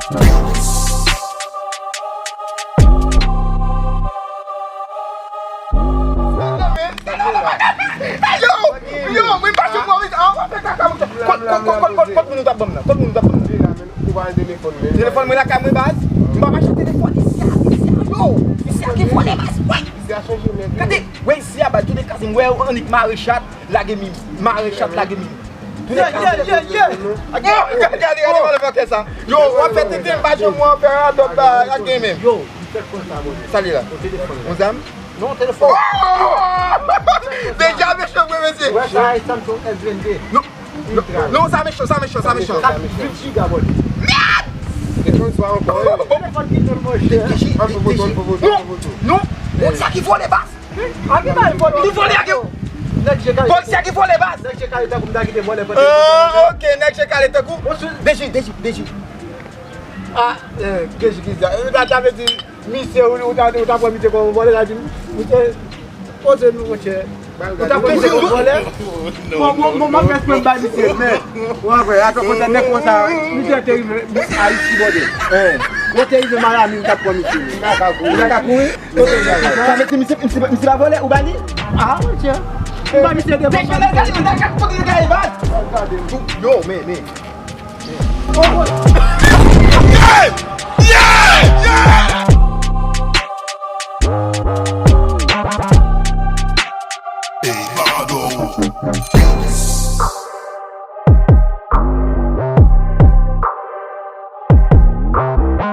Yo, mwen pa se mwen Kot moun nou tap bom nan? Kot moun nou tap bom nan? Telefon mwen la ka mwen baz? Mwen pa mache telefon isi a ki fone baz? Kade, wey isi a baz, tout de kasi mwen anik Marechat lage mimi. Marechat lage mimi. Yo, wap fete tem baz yo mwen fè an dot lage mimi. Yo, Sali la. On zam? non, téléphone. Déjà méchant, monsieur. Ouais, ça, Samsung S22. Non, ça méchant. 8 giga, bon. Téléphone soit encore. Téléphone qui tourne moins cher. Non, policier qui vole les bases. Qui vole les bases. Policier qui vole les bases. Ok, next calé te coup. Déji. Ah, qu'est-ce qu'il dit? T'avais dit, monsieur, ou t'as pas mis comme voler là, monsieur, posez-nous, monsieur. Ou t'as pas mis comme voler? Mon frère, je peux pas monsieur, mais, ouais, attends, quand t'as mis comme ça, monsieur, t'es arrivé à ici, bon, quand t'es arrivé malade, il t'a pas mis ici. Il a couru? Ça veut dire, monsieur va voler ou bani? Ah, monsieur. Ou pas, monsieur, t'es Yo, mais. bon.